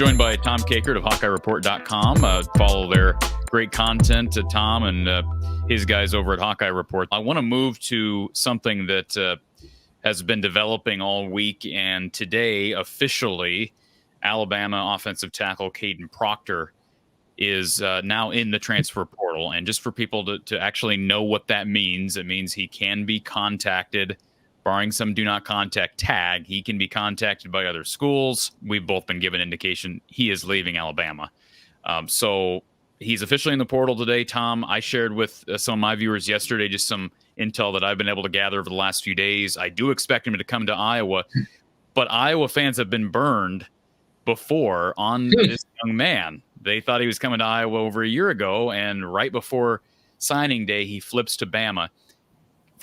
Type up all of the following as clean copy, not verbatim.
joined by Tom Kakert of HawkeyeReport.com. Follow their great content to Tom and his guys over at Hawkeye Report. I want to move to something that has been developing all week, and today, officially, Alabama offensive tackle Kadyn Proctor is now in the transfer portal. And just for people to actually know what that means, it means he can be contacted, barring some do not contact tag. He can be contacted by other schools. We've both been given indication he is leaving Alabama. So he's officially in the portal today, Tom. I shared with some of my viewers yesterday just some intel that I've been able to gather over the last few days. I do expect him to come to Iowa, but Iowa fans have been burned before on this young man. They thought he was coming to Iowa over a year ago, and right before signing day, he flips to Bama.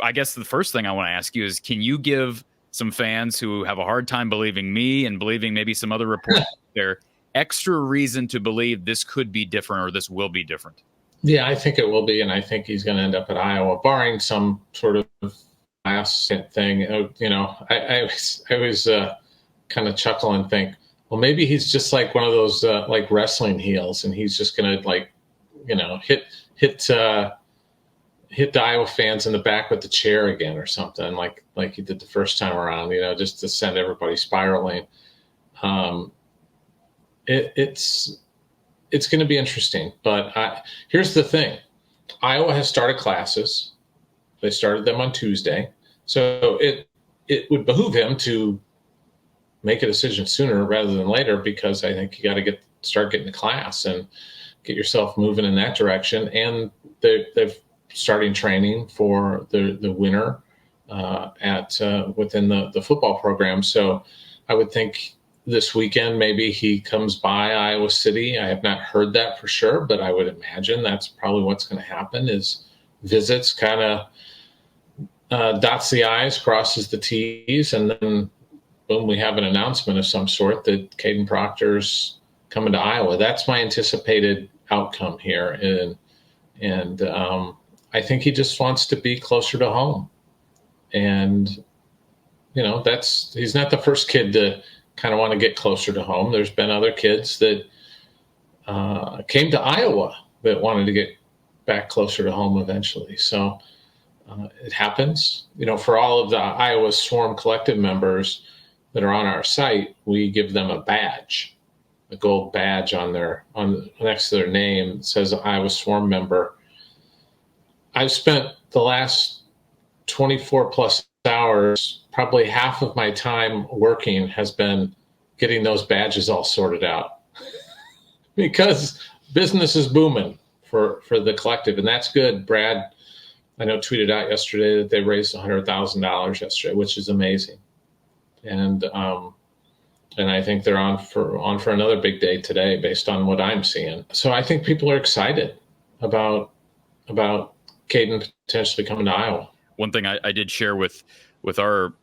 I guess the first thing I want to ask you is, can you give some fans who have a hard time believing me and believing maybe some other reports there extra reason to believe this could be different or this will be different? Yeah, I think it will be, and I think he's going to end up at Iowa, barring some sort of last thing. You know, I was kind of chuckle and think, well, maybe he's just like one of those like wrestling heels, and he's just going to, like, you know, hit the Iowa fans in the back with the chair again or something, like he did the first time around, you know, just to send everybody spiraling. It's going to be interesting. But here's the thing. Iowa has started classes. They started them on Tuesday. So it would behoove him to make a decision sooner rather than later, because I think you got to start getting to class and get yourself moving in that direction. And they've starting training for the winter within the football program. So I would think this weekend maybe he comes by Iowa City. I have not heard that for sure, but I would imagine that's probably what's going to happen, is visits, kind of dots the I's, crosses the T's, and then boom, we have an announcement of some sort that Kadyn Proctor's coming to Iowa. That's my anticipated outcome here. And I think he just wants to be closer to home. And, you know, he's not the first kid to kind of want to get closer to home. There's been other kids that came to Iowa that wanted to get back closer to home eventually. So it happens. You know, for all of the Iowa Swarm Collective members that are on our site, we give them a badge, a gold badge on next to their name that says Iowa Swarm member. I've spent the last 24 plus hours, probably half of my time working has been getting those badges all sorted out because business is booming for the collective. And that's good. Brad, I know, tweeted out yesterday that they raised $100,000 yesterday, which is amazing. And I think they're on for another big day today based on what I'm seeing. So I think people are excited about Kadyn potentially coming to Iowa. One thing I did share with our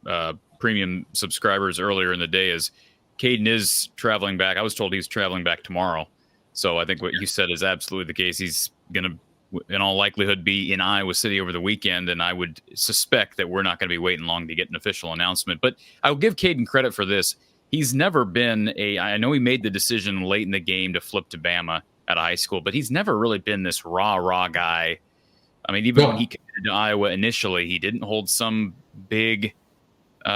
premium subscribers earlier in the day is Kadyn is traveling back. I was told he's traveling back tomorrow. So I think what you said is absolutely the case. He's going to, in all likelihood, be in Iowa City over the weekend, and I would suspect that we're not going to be waiting long to get an official announcement. But I'll give Kadyn credit for this. He's never been I know he made the decision late in the game to flip to Bama at high school, but he's never really been this raw guy. I mean, even when he committed to Iowa initially, he didn't hold some big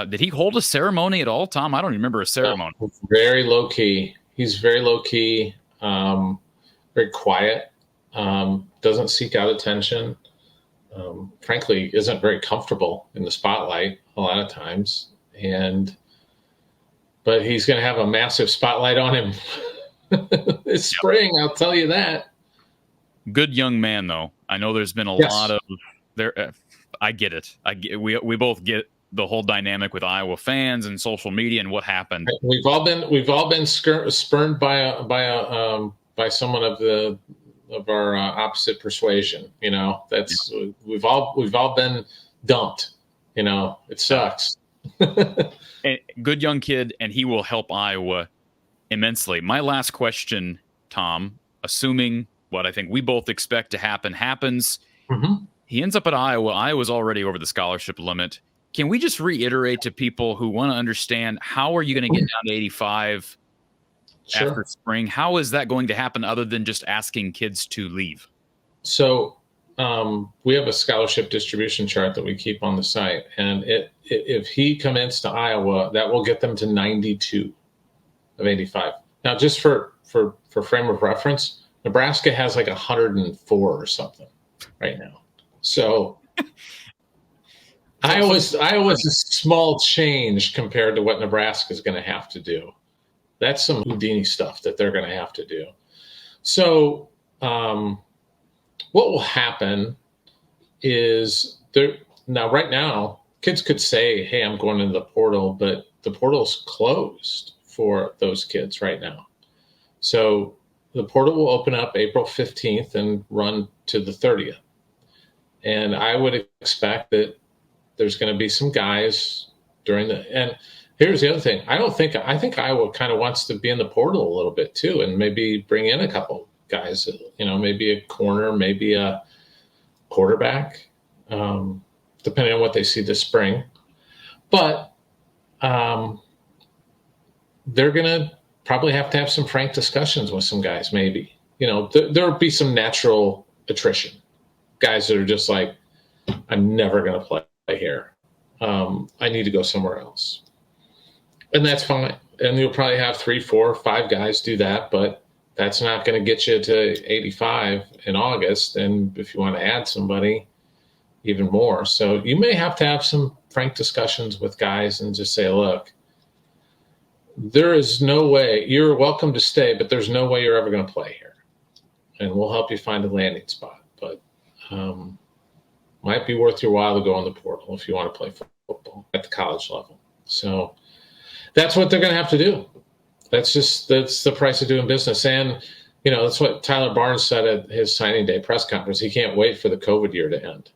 did he hold a ceremony at all, Tom? I don't remember a ceremony. No, very low key. He's very low key, very quiet, doesn't seek out attention, frankly, isn't very comfortable in the spotlight a lot of times. But he's going to have a massive spotlight on him this spring, I'll tell you that. Good young man, though. I know there's been a lot of there. I get it. We both get the whole dynamic with Iowa fans and social media and what happened. We've all been spurned by someone of our opposite persuasion. You know, we've all been dumped. You know, it sucks. And good young kid, and he will help Iowa immensely. My last question, Tom, assuming what I think we both expect to happen happens, he ends up at Iowa. Iowa's already over the scholarship limit. Can we just reiterate to people who want to understand, how are you going to get down to 85 after spring. How is that going to happen other than just asking kids to leave? So we have a scholarship distribution chart that we keep on the site, and if he commits to Iowa, that will get them to 92 of 85. Now, just for frame of reference, Nebraska has like 104 or something right now. So Iowa's a small change compared to what Nebraska is going to have to do. That's some Houdini stuff that they're going to have to do. So what will happen is right now, kids could say, hey, I'm going into the portal, but the portal's closed for those kids right now. So the portal will open up April 15th and run to the 30th. And I would expect that there's going to be some guys and here's the other thing. I think Iowa kind of wants to be in the portal a little bit too, and maybe bring in a couple guys, maybe a corner, maybe a quarterback, depending on what they see this spring. But they're going to probably have to have some frank discussions with some guys, maybe. There'll be some natural attrition. Guys that are just like, I'm never going to play here. I need to go somewhere else. And that's fine. And you'll probably have 3, 4, 5 guys do that, but that's not going to get you to 85 in August. And if you want to add somebody, even more. So you may have to have some frank discussions with guys and just say, look, there is no way, you're welcome to stay, but there's no way you're ever going to play here. And we'll help you find a landing spot. But might be worth your while to go in the portal if you want to play football at the college level. So that's what they're going to have to do. That's the price of doing business. And, that's what Tyler Barnes said at his signing day press conference. He can't wait for the COVID year to end.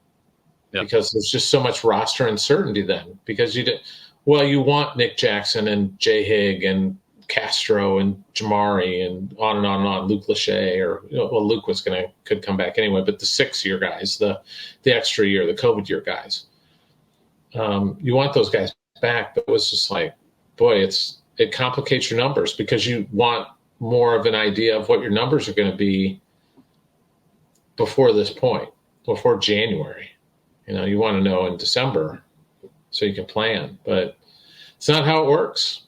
Yep. Because there's just so much roster uncertainty then. Because you want Nick Jackson and Jay Higg and Castro and Jamari and on and on and on, Luke Lachey, Luke could come back anyway, but the 6-year guys, the extra year, the COVID year guys. You want those guys back, but it was just like, boy, it complicates your numbers because you want more of an idea of what your numbers are going to be before this point, before January. You want to know in December so you can plan, but it's not how it works.